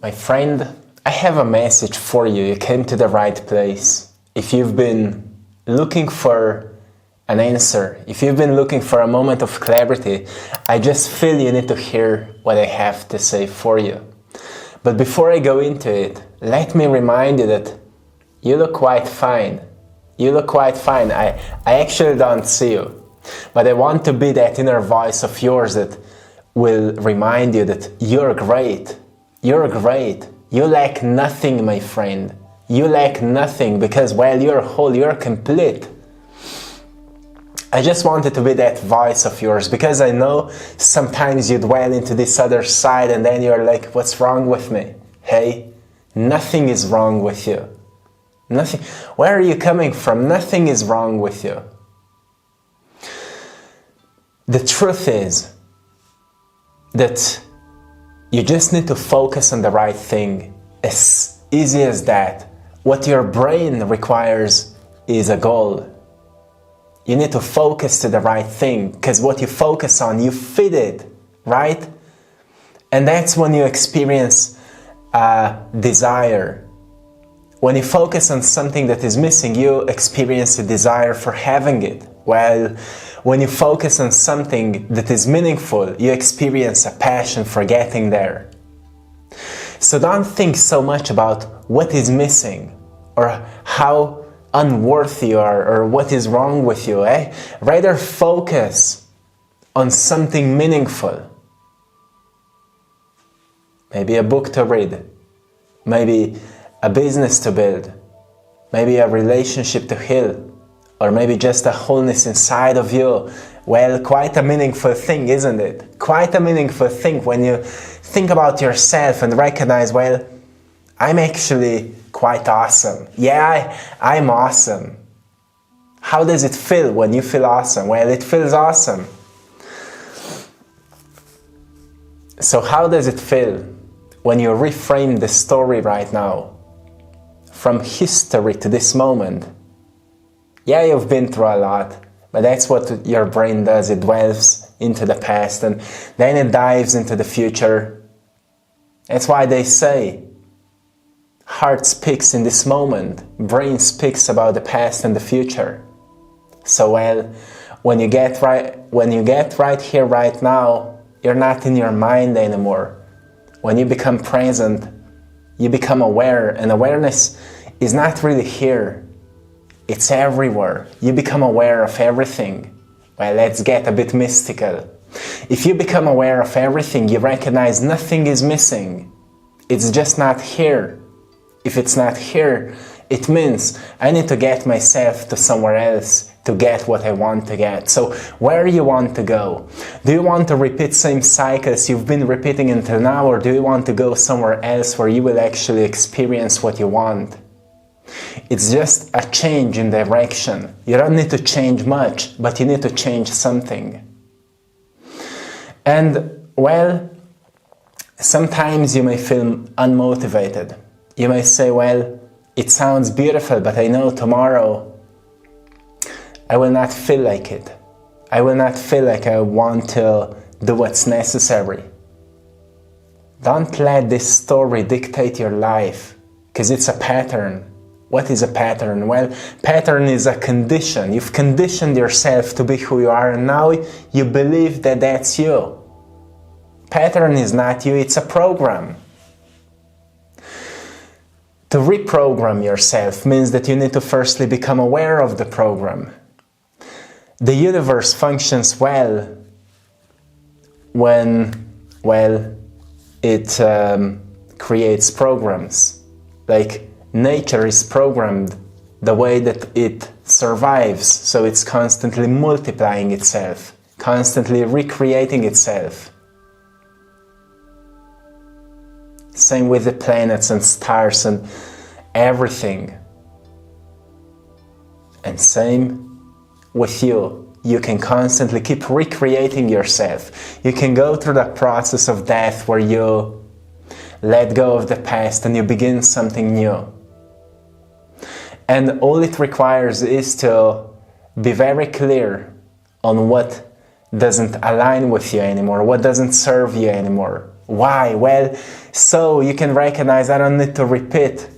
My friend, I have a message for you. You came to the right place. If you've been looking for an answer, if you've been looking for a moment of clarity, I just feel you need to hear what I have to say for you. But before I go into it, let me remind you that you look quite fine. You look quite fine. I actually don't see you. But I want to be that inner voice of yours that will remind you that you're great. You're great. You lack nothing, my friend. You lack nothing because, well, you're whole, you're complete. I just wanted to be that voice of yours because I know sometimes you dwell into this other side and then you're like, what's wrong with me? Hey, nothing is wrong with you. Nothing. Where are you coming from? Nothing is wrong with you. The truth is that you just need to focus on the right thing. As easy as that. What your brain requires is a goal. You need to focus to the right thing, because what you focus on, you feed it, right? And that's when you experience a desire. When you focus on something that is missing, you experience a desire for having it. While when you focus on something that is meaningful, you experience a passion for getting there. So don't think so much about what is missing or how unworthy you are or what is wrong with you. Rather focus on something meaningful. Maybe a book to read, maybe a business to build, maybe a relationship to heal, or maybe just a wholeness inside of you. Well, quite a meaningful thing, isn't it? Quite a meaningful thing when you think about yourself and recognize, well, I'm actually quite awesome. Yeah, I'm awesome. How does it feel when you feel awesome? Well, it feels awesome. So how does it feel when you reframe the story right now? From history to this moment. Yeah, you've been through a lot, but that's what your brain does. It dwells into the past and then it dives into the future. That's why they say, heart speaks in this moment, brain speaks about the past and the future. So well, when you get right here, right now, you're not in your mind anymore. When you become present, you become aware, and awareness is not really here. It's everywhere. You become aware of everything. Well, let's get a bit mystical. If you become aware of everything, you recognize nothing is missing. It's just not here. If it's not here, it means I need to get myself to somewhere else to get what I want to get. So where do you want to go? Do you want to repeat same cycles you've been repeating until now, or do you want to go somewhere else where you will actually experience what you want? It's just a change in direction. You don't need to change much, but you need to change something. And well, sometimes you may feel unmotivated. You may say, well, it sounds beautiful, but I know tomorrow I will not feel like it. I will not feel like I want to do what's necessary. Don't let this story dictate your life, because it's a pattern. What is a pattern? Well, pattern is a condition. You've conditioned yourself to be who you are, and now you believe that that's you. Pattern is not you, it's a program. To reprogram yourself means that you need to firstly become aware of the program. The universe functions well when, well, it creates programs. Like nature is programmed the way that it survives, so it's constantly multiplying itself, constantly recreating itself. Same with the planets and stars and everything. And same with you. You can constantly keep recreating yourself. You can go through that process of death where you let go of the past and you begin something new. And all it requires is to be very clear on what doesn't align with you anymore, what doesn't serve you anymore. Why? Well, so you can recognize I don't need to repeat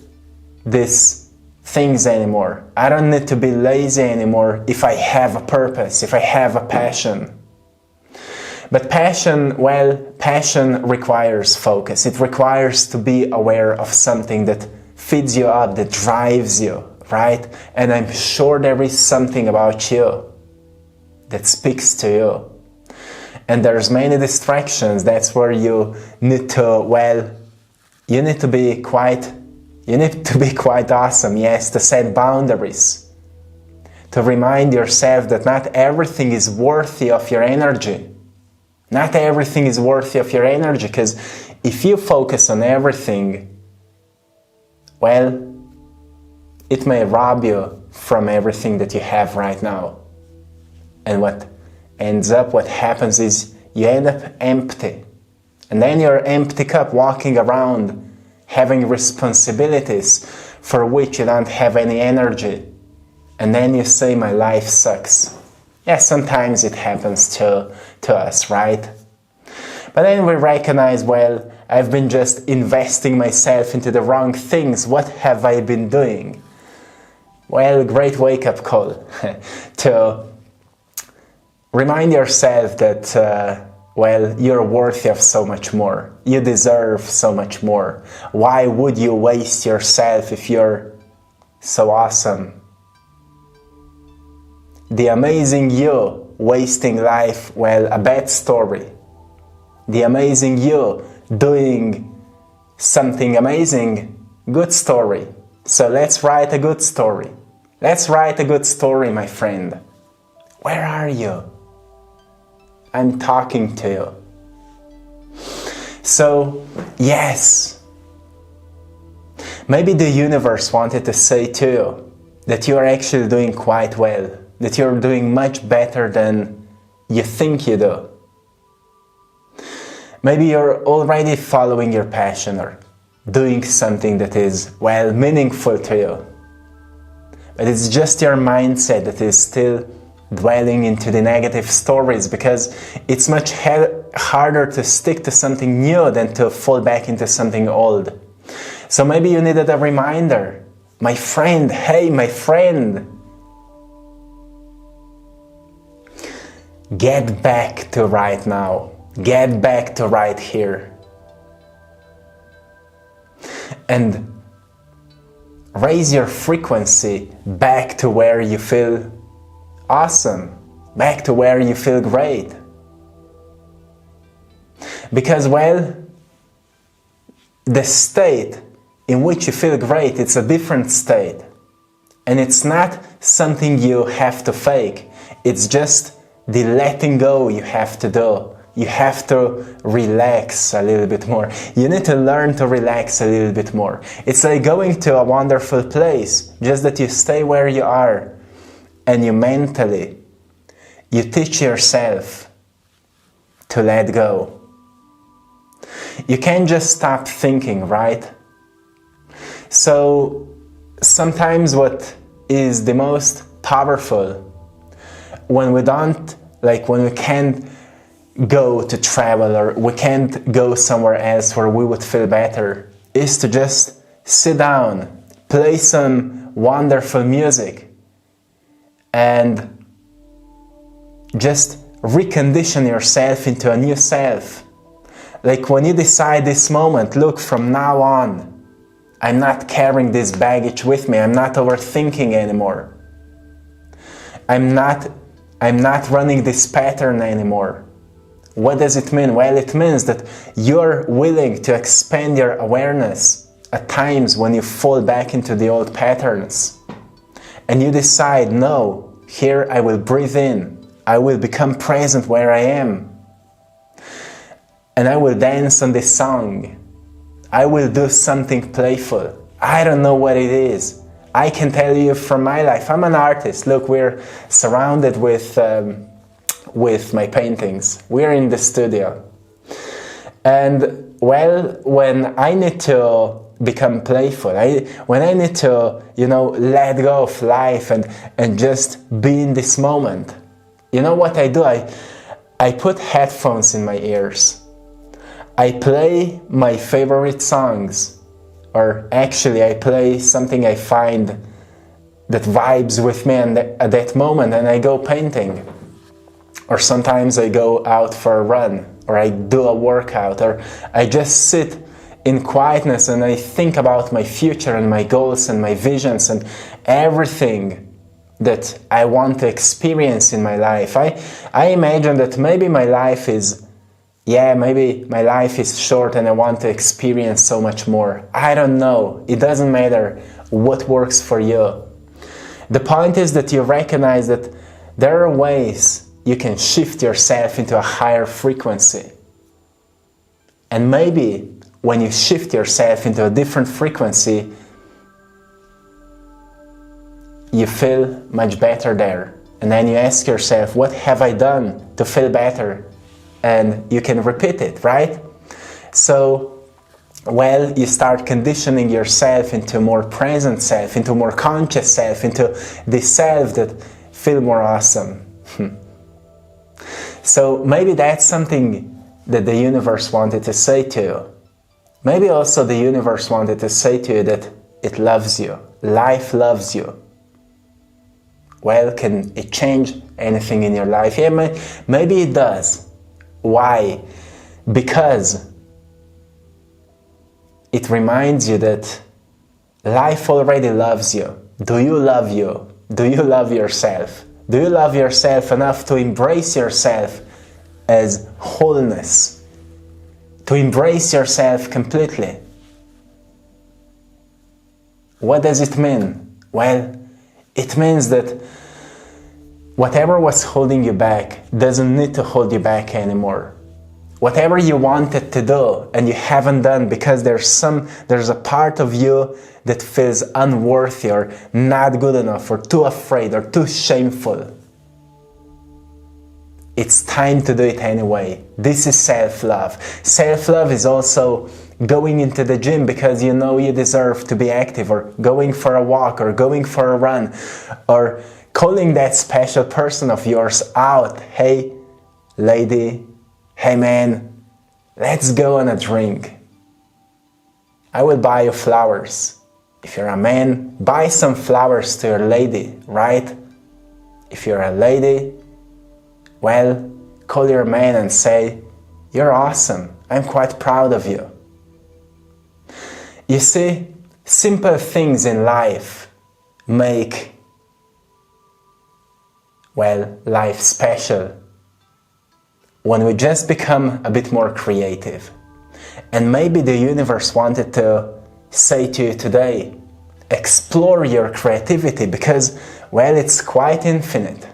these things anymore. I don't need to be lazy anymore if I have a purpose, if I have a passion. But passion, well, passion requires focus. It requires to be aware of something that feeds you up, that drives you, right? And I'm sure there is something about you that speaks to you. And there's many distractions. That's where you need to, well, you need to be quite awesome, yes, to set boundaries. To remind yourself that not everything is worthy of your energy. Not everything is worthy of your energy, because if you focus on everything, well, it may rob you from everything that you have right now. And what happens is you end up empty. And then you're empty cup walking around having responsibilities for which you don't have any energy. And then you say, my life sucks. Yeah, sometimes it happens to us, right? But then we recognize, well, I've been just investing myself into the wrong things. What have I been doing? Well, great wake-up call to remind yourself that, well, you're worthy of so much more. You deserve so much more. Why would you waste yourself if you're so awesome? The amazing you wasting life, well, a bad story. The amazing you doing something amazing, good story. So let's write a good story. Let's write a good story, my friend. Where are you? I'm talking to you. So, yes, maybe the universe wanted to say to you that you are actually doing quite well, that you're doing much better than you think you do. Maybe you're already following your passion or doing something that is, well, meaningful to you. But it's just your mindset that is still dwelling into the negative stories, because it's much harder to stick to something new than to fall back into something old. So maybe you needed a reminder. My friend, hey, my friend. Get back to right now. Get back to right here. And raise your frequency back to where you feel awesome, back to where you feel great. Because, well, the state in which you feel great, it's a different state. And it's not something you have to fake. It's just the letting go you have to do. You have to relax a little bit more. You need to learn to relax a little bit more. It's like going to a wonderful place, just that you stay where you are. And you mentally, you teach yourself to let go. You can't just stop thinking, right? So sometimes what is the most powerful when we can't go to travel or we can't go somewhere else where we would feel better, is to just sit down, play some wonderful music, and just recondition yourself into a new self. Like when you decide this moment, look, from now on, I'm not carrying this baggage with me. I'm not overthinking anymore. I'm not running this pattern anymore. What does it mean? Well, it means that you're willing to expand your awareness at times when you fall back into the old patterns. And you decide, no, here I will breathe in. I will become present where I am. And I will dance on this song. I will do something playful. I don't know what it is. I can tell you from my life, I'm an artist. Look, we're surrounded with my paintings. We're in the studio. And well, when I need to become playful, when I need to, let go of life and just be in this moment, you know what I do? I put headphones in my ears. I play my favorite songs, or actually I play something I find that vibes with me at that moment, and I go painting. Or sometimes I go out for a run, or I do a workout, or I just sit in quietness and I think about my future and my goals and my visions and everything that I want to experience in my life. I imagine that maybe my life is short and I want to experience so much more. I don't know. It doesn't matter what works for you. The point is that you recognize that there are ways you can shift yourself into a higher frequency. And maybe when you shift yourself into a different frequency, you feel much better there. And then you ask yourself, what have I done to feel better? And you can repeat it, right? So, you start conditioning yourself into a more present self, into a more conscious self, into the self that feels more awesome. So maybe that's something that the universe wanted to say to you. Maybe also the universe wanted to say to you that it loves you. Life loves you. Well, can it change anything in your life? Yeah, maybe it does. Why? Because it reminds you that life already loves you. Do you love you? Do you love yourself? Do you love yourself enough to embrace yourself as wholeness? To embrace yourself completely? What does it mean? Well, it means that whatever was holding you back doesn't need to hold you back anymore. Whatever you wanted to do and you haven't done because there's a part of you that feels unworthy or not good enough or too afraid or too shameful. It's time to do it anyway. This is self-love. Self-love is also going into the gym because you know you deserve to be active, or going for a walk, or going for a run, or calling that special person of yours out. Hey, lady, hey man, let's go on a drink. I will buy you flowers. If you're a man, buy some flowers to your lady, right? If you're a lady, well, call your man and say, you're awesome, I'm quite proud of you. You see, simple things in life make, life special. When we just become a bit more creative. And maybe the universe wanted to say to you today, explore your creativity because, it's quite infinite.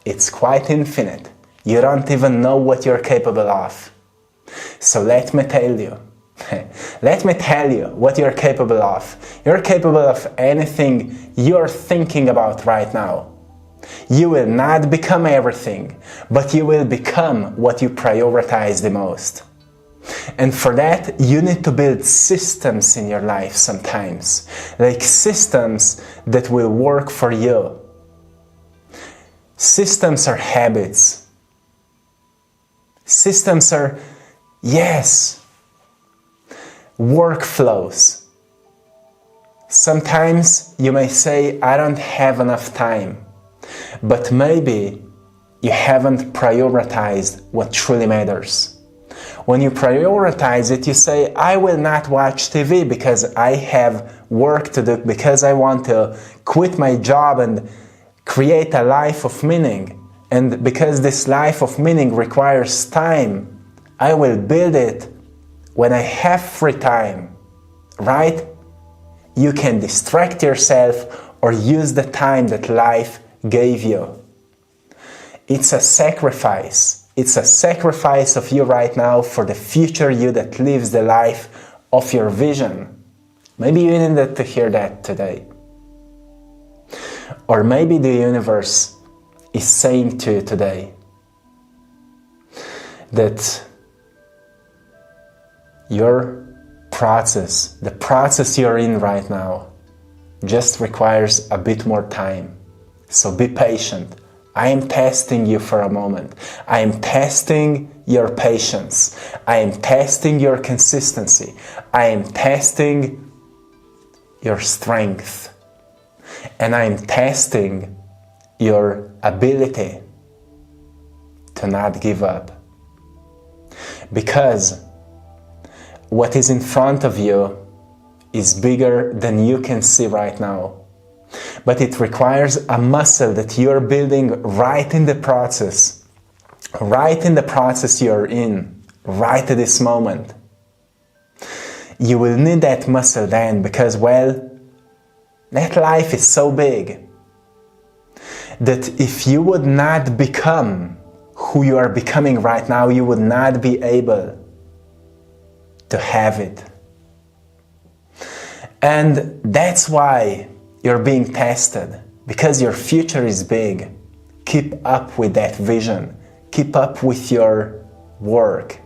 It's quite infinite. You don't even know what you're capable of. So let me tell you. Let me tell you what you're capable of. You're capable of anything you're thinking about right now. You will not become everything, but you will become what you prioritize the most. And for that, you need to build systems in your life sometimes, like systems that will work for you. Systems are habits. Systems are, workflows. Sometimes you may say, I don't have enough time. But maybe you haven't prioritized what truly matters. When you prioritize it, you say, I will not watch TV because I have work to do, because I want to quit my job and create a life of meaning. And because this life of meaning requires time, I will build it when I have free time, right? You can distract yourself or use the time that life gave you. It's a sacrifice. It's a sacrifice of you right now for the future you that lives the life of your vision. Maybe you needed to hear that today. Or maybe the universe is saying to you today that your process, the process you're in right now, just requires a bit more time. So be patient. I am testing you for a moment. I am testing your patience. I am testing your consistency. I am testing your strength. And I am testing your ability to not give up. Because what is in front of you is bigger than you can see right now. But it requires a muscle that you're building right in the process. Right in the process you're in. Right at this moment. You will need that muscle then because, well, that life is so big that if you would not become who you are becoming right now, you would not be able to have it. And that's why you're being tested, because your future is big. Keep up with that vision. Keep up with your work.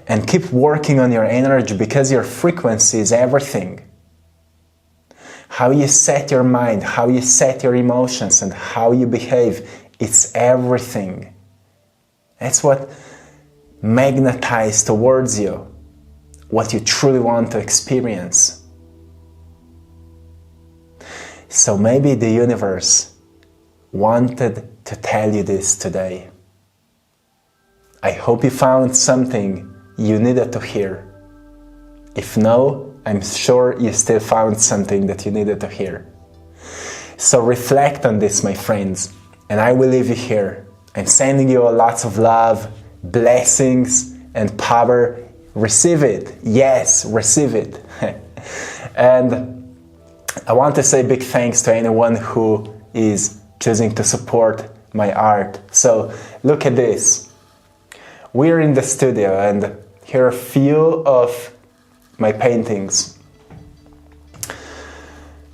And keep working on your energy, because your frequency is everything. How you set your mind, how you set your emotions, and how you behave, it's everything. That's what magnetizes towards you what you truly want to experience. So maybe the universe wanted to tell you this today. I hope you found something you needed to hear. If no, I'm sure you still found something that you needed to hear. So reflect on this, my friends, and I will leave you here. I'm sending you lots of love, blessings, and power. Receive it. Yes, receive it. And I want to say big thanks to anyone who is choosing to support my art. So look at this. We're in the studio and here are a few of my paintings.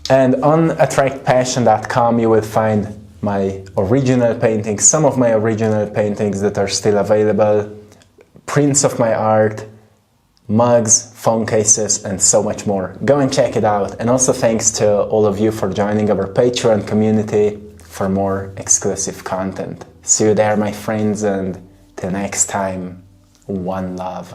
And on AttractPassion.com you will find my original paintings, some of my original paintings that are still available, prints of my art, mugs, phone cases, and so much more. Go and check it out. And also thanks to all of you for joining our Patreon community for more exclusive content. See you there, my friends, and till next time, one love.